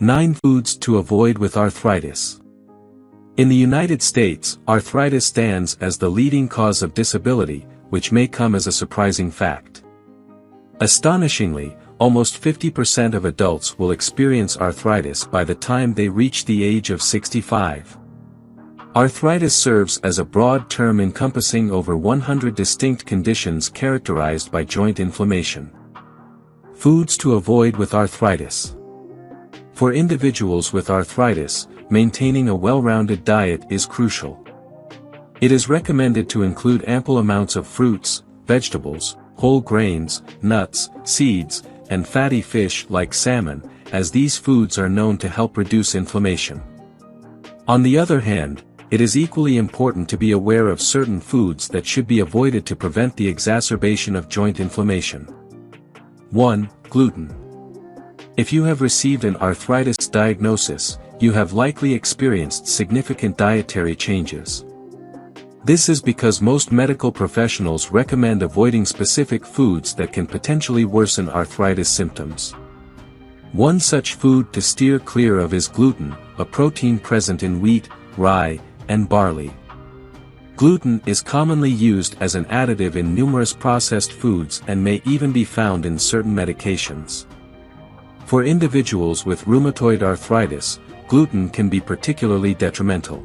9 Foods to avoid with arthritis. In the United States, arthritis stands as the leading cause of disability, which may come as a surprising fact. Astonishingly, almost 50% of adults will experience arthritis by the time they reach the age of 65. Arthritis serves as a broad term encompassing over 100 distinct conditions characterized by joint inflammation. Foods to avoid with arthritis. For individuals with arthritis, maintaining a well-rounded diet is crucial. It is recommended to include ample amounts of fruits, vegetables, whole grains, nuts, seeds, and fatty fish like salmon, as these foods are known to help reduce inflammation. On the other hand, it is equally important to be aware of certain foods that should be avoided to prevent the exacerbation of joint inflammation. 1. Gluten. If you have received an arthritis diagnosis, you have likely experienced significant dietary changes. This is because most medical professionals recommend avoiding specific foods that can potentially worsen arthritis symptoms. One such food to steer clear of is gluten, a protein present in wheat, rye, and barley. Gluten is commonly used as an additive in numerous processed foods and may even be found in certain medications. For individuals with rheumatoid arthritis, gluten can be particularly detrimental.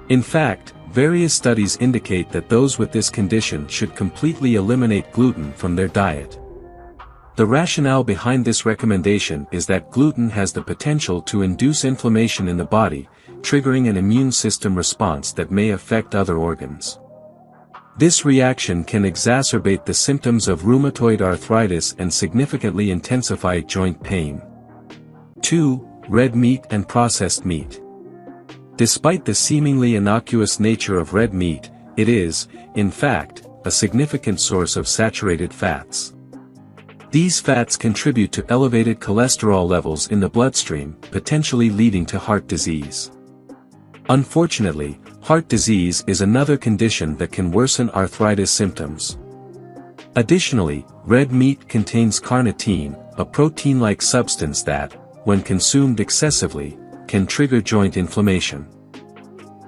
In fact, various studies indicate that those with this condition should completely eliminate gluten from their diet. The rationale behind this recommendation is that gluten has the potential to induce inflammation in the body, triggering an immune system response that may affect other organs. This reaction can exacerbate the symptoms of rheumatoid arthritis and significantly intensify joint pain. 2. Red meat and processed meat. Despite the seemingly innocuous nature of red meat, it is, in fact, a significant source of saturated fats. These fats contribute to elevated cholesterol levels in the bloodstream, potentially leading to heart disease. Unfortunately, heart disease is another condition that can worsen arthritis symptoms. Additionally, red meat contains carnitine, a protein-like substance that, when consumed excessively, can trigger joint inflammation.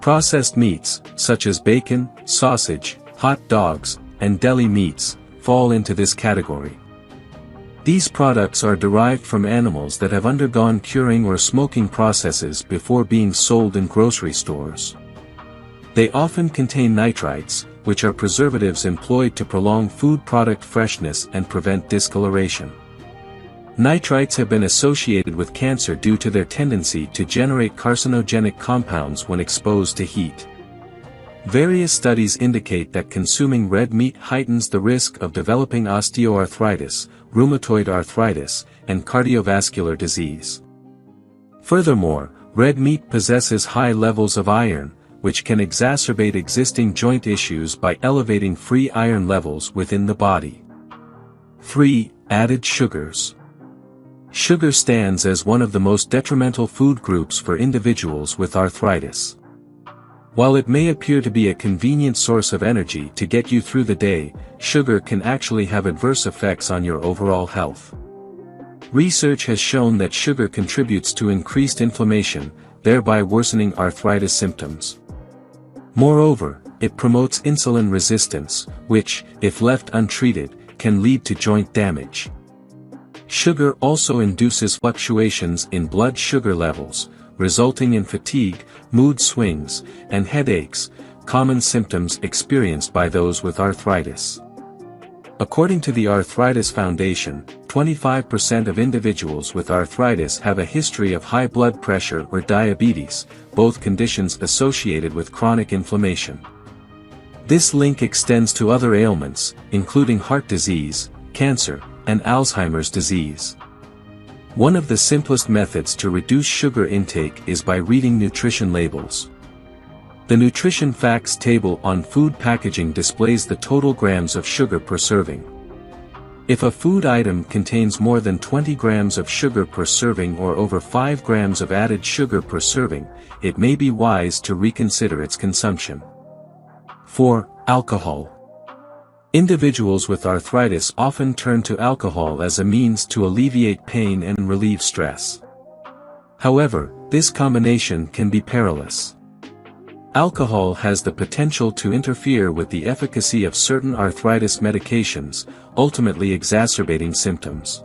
Processed meats, such as bacon, sausage, hot dogs, and deli meats, fall into this category. These products are derived from animals that have undergone curing or smoking processes before being sold in grocery stores. They often contain nitrites, which are preservatives employed to prolong food product freshness and prevent discoloration. Nitrites have been associated with cancer due to their tendency to generate carcinogenic compounds when exposed to heat. Various studies indicate that consuming red meat heightens the risk of developing osteoarthritis, rheumatoid arthritis, and cardiovascular disease. Furthermore, red meat possesses high levels of iron, which can exacerbate existing joint issues by elevating free iron levels within the body. 3. Added sugars. Sugar stands as one of the most detrimental food groups for individuals with arthritis. While it may appear to be a convenient source of energy to get you through the day, sugar can actually have adverse effects on your overall health. Research has shown that sugar contributes to increased inflammation, thereby worsening arthritis symptoms. Moreover, it promotes insulin resistance, which, if left untreated, can lead to joint damage. Sugar also induces fluctuations in blood sugar levels, resulting in fatigue, mood swings, and headaches, common symptoms experienced by those with arthritis. According to the Arthritis Foundation, 25% of individuals with arthritis have a history of high blood pressure or diabetes, both conditions associated with chronic inflammation. This link extends to other ailments, including heart disease, cancer, and Alzheimer's disease. One of the simplest methods to reduce sugar intake is by reading nutrition labels. The nutrition facts table on food packaging displays the total grams of sugar per serving. If a food item contains more than 20 grams of sugar per serving or over 5 grams of added sugar per serving, it may be wise to reconsider its consumption. 4. Alcohol. Individuals with arthritis often turn to alcohol as a means to alleviate pain and relieve stress. However, this combination can be perilous. Alcohol has the potential to interfere with the efficacy of certain arthritis medications, ultimately exacerbating symptoms.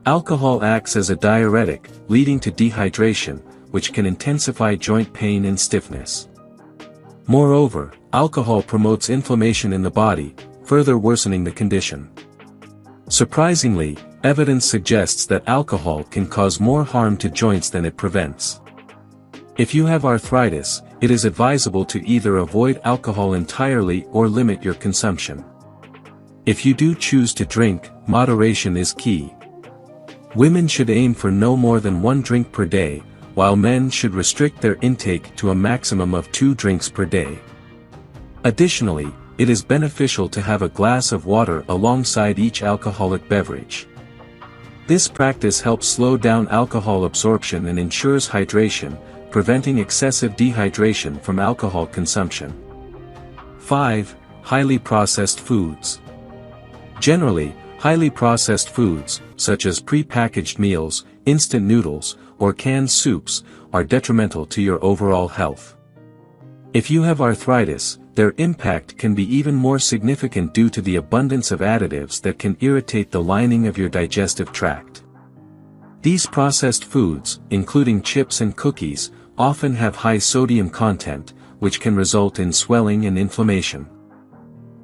Alcohol acts as a diuretic, leading to dehydration, which can intensify joint pain and stiffness. Moreover, alcohol promotes inflammation in the body, further worsening the condition. Surprisingly, evidence suggests that alcohol can cause more harm to joints than it prevents. If you have arthritis, it is advisable to either avoid alcohol entirely or limit your consumption. If you do choose to drink, moderation is key. Women should aim for no more than 1 drink per day, while men should restrict their intake to a maximum of 2 drinks per day. Additionally, it is beneficial to have a glass of water alongside each alcoholic beverage. This practice helps slow down alcohol absorption and ensures hydration, preventing excessive dehydration from alcohol consumption. 5. Highly processed foods. Generally, highly processed foods, such as pre-packaged meals, instant noodles, or canned soups, are detrimental to your overall health. If you have arthritis, their impact can be even more significant due to the abundance of additives that can irritate the lining of your digestive tract. These processed foods, including chips and cookies, often have high sodium content, which can result in swelling and inflammation.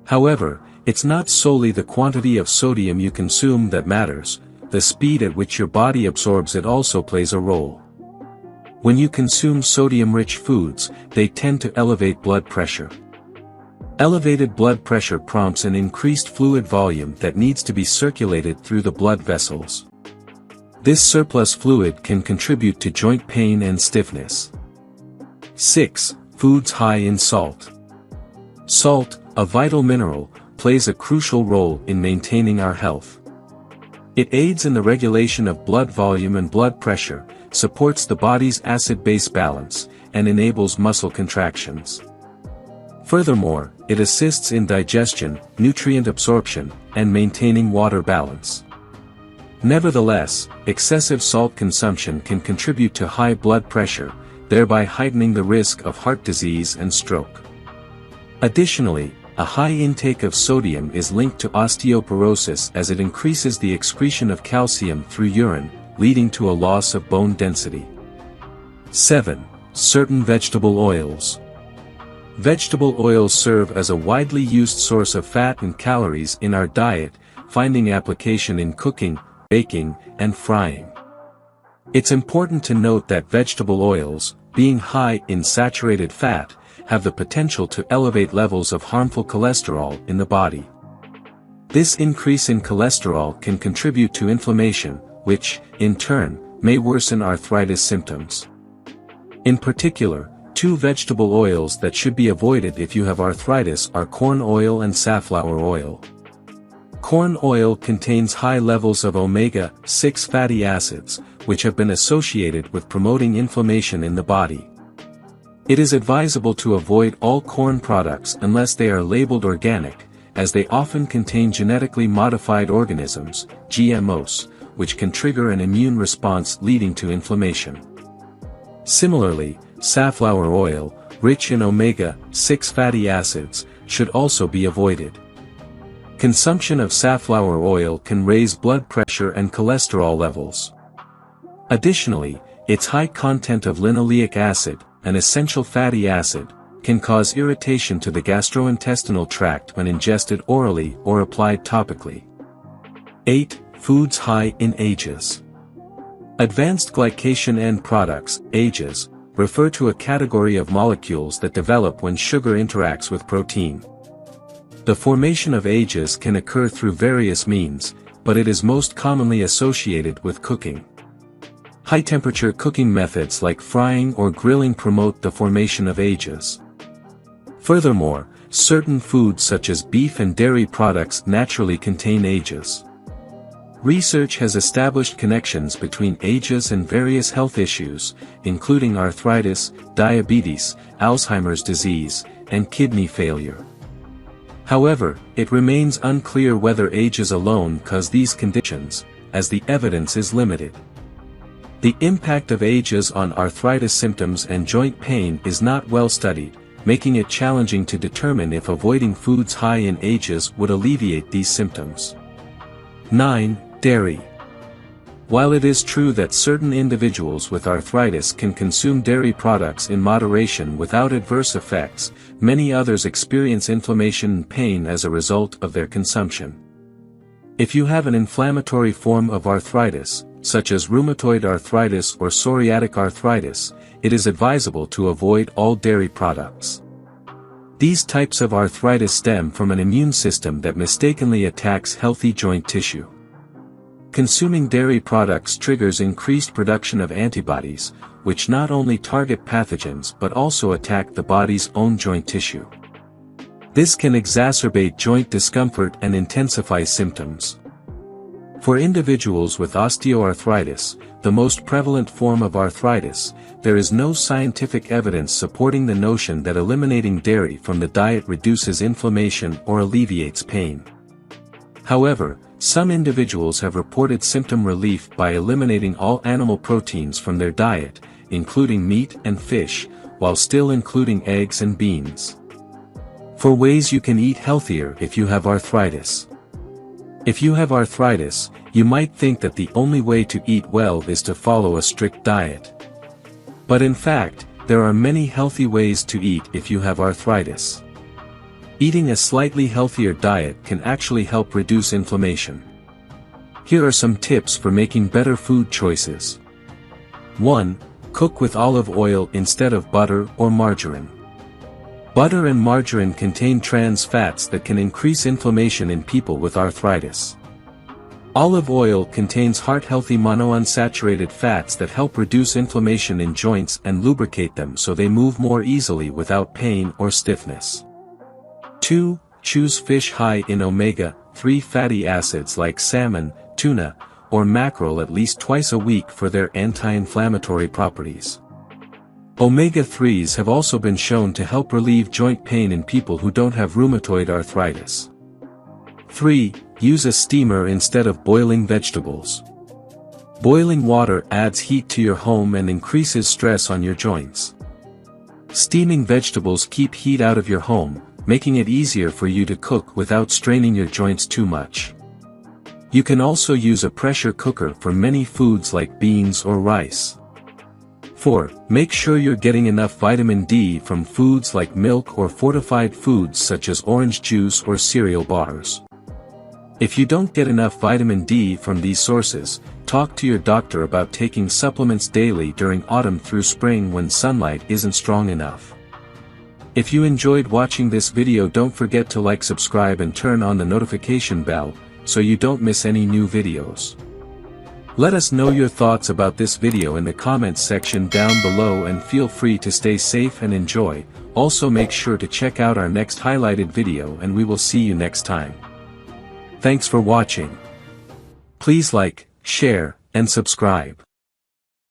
However, it's not solely the quantity of sodium you consume that matters, the speed at which your body absorbs it also plays a role. When you consume sodium-rich foods, they tend to elevate blood pressure. Elevated blood pressure prompts an increased fluid volume that needs to be circulated through the blood vessels. This surplus fluid can contribute to joint pain and stiffness. 6. Foods high in salt. Salt, a vital mineral, plays a crucial role in maintaining our health. It aids in the regulation of blood volume and blood pressure, supports the body's acid-base balance, and enables muscle contractions. Furthermore, it assists in digestion, nutrient absorption, and maintaining water balance. Nevertheless, excessive salt consumption can contribute to high blood pressure, thereby heightening the risk of heart disease and stroke. Additionally, a high intake of sodium is linked to osteoporosis as it increases the excretion of calcium through urine, leading to a loss of bone density. 7. Certain vegetable oils. Vegetable oils serve as a widely used source of fat and calories in our diet, finding application in cooking, baking, and frying. It's important to note that vegetable oils, being high in saturated fat, have the potential to elevate levels of harmful cholesterol in the body. This increase in cholesterol can contribute to inflammation, which, in turn, may worsen arthritis symptoms. In particular, 2 vegetable oils that should be avoided if you have arthritis are corn oil and safflower oil. Corn oil contains high levels of omega-6 fatty acids, which have been associated with promoting inflammation in the body. It is advisable to avoid all corn products unless they are labeled organic, as they often contain genetically modified organisms, GMOs, which can trigger an immune response leading to inflammation. Similarly, safflower oil, rich in omega-6 fatty acids, should also be avoided. Consumption of safflower oil can raise blood pressure and cholesterol levels. Additionally, its high content of linoleic acid, an essential fatty acid, can cause irritation to the gastrointestinal tract when ingested orally or applied topically. 8. Foods high in AGEs. Advanced glycation end products, AGEs, refer to a category of molecules that develop when sugar interacts with protein. The formation of AGEs can occur through various means, but it is most commonly associated with cooking. High-temperature cooking methods like frying or grilling promote the formation of AGEs. Furthermore, certain foods such as beef and dairy products naturally contain AGEs. Research has established connections between AGEs and various health issues, including arthritis, diabetes, Alzheimer's disease, and kidney failure. However, it remains unclear whether AGEs alone cause these conditions, as the evidence is limited. The impact of ages on arthritis symptoms and joint pain is not well studied, making it challenging to determine if avoiding foods high in ages would alleviate these symptoms. 9. Dairy. While it is true that certain individuals with arthritis can consume dairy products in moderation without adverse effects, many others experience inflammation and pain as a result of their consumption. If you have an inflammatory form of arthritis, such as rheumatoid arthritis or psoriatic arthritis, it is advisable to avoid all dairy products. These types of arthritis stem from an immune system that mistakenly attacks healthy joint tissue. Consuming dairy products triggers increased production of antibodies, which not only target pathogens but also attack the body's own joint tissue. This can exacerbate joint discomfort and intensify symptoms. For individuals with osteoarthritis, the most prevalent form of arthritis, there is no scientific evidence supporting the notion that eliminating dairy from the diet reduces inflammation or alleviates pain. However, some individuals have reported symptom relief by eliminating all animal proteins from their diet, including meat and fish, while still including eggs and beans. For ways you can eat healthier if you have arthritis. If you have arthritis, you might think that the only way to eat well is to follow a strict diet. But in fact, there are many healthy ways to eat if you have arthritis. Eating a slightly healthier diet can actually help reduce inflammation. Here are some tips for making better food choices. 1. Cook with olive oil instead of butter or margarine. Butter and margarine contain trans fats that can increase inflammation in people with arthritis. Olive oil contains heart-healthy monounsaturated fats that help reduce inflammation in joints and lubricate them so they move more easily without pain or stiffness. 2. Choose fish high in omega-3 fatty acids like salmon, tuna, or mackerel at least twice a week for their anti-inflammatory properties. Omega-3s have also been shown to help relieve joint pain in people who don't have rheumatoid arthritis. 3. Use a steamer instead of boiling vegetables. Boiling water adds heat to your home and increases stress on your joints. Steaming vegetables keep heat out of your home, making it easier for you to cook without straining your joints too much. You can also use a pressure cooker for many foods like beans or rice. 4. Make sure you're getting enough vitamin D from foods like milk or fortified foods such as orange juice or cereal bars. If you don't get enough vitamin D from these sources, talk to your doctor about taking supplements daily during autumn through spring when sunlight isn't strong enough. If you enjoyed watching this video, don't forget to like, subscribe and turn on the notification bell, so you don't miss any new videos. Let us know your thoughts about this video in the comments section down below and feel free to stay safe and enjoy. Also make sure to check out our next highlighted video and we will see you next time. Thanks for watching. Please like, share, and subscribe.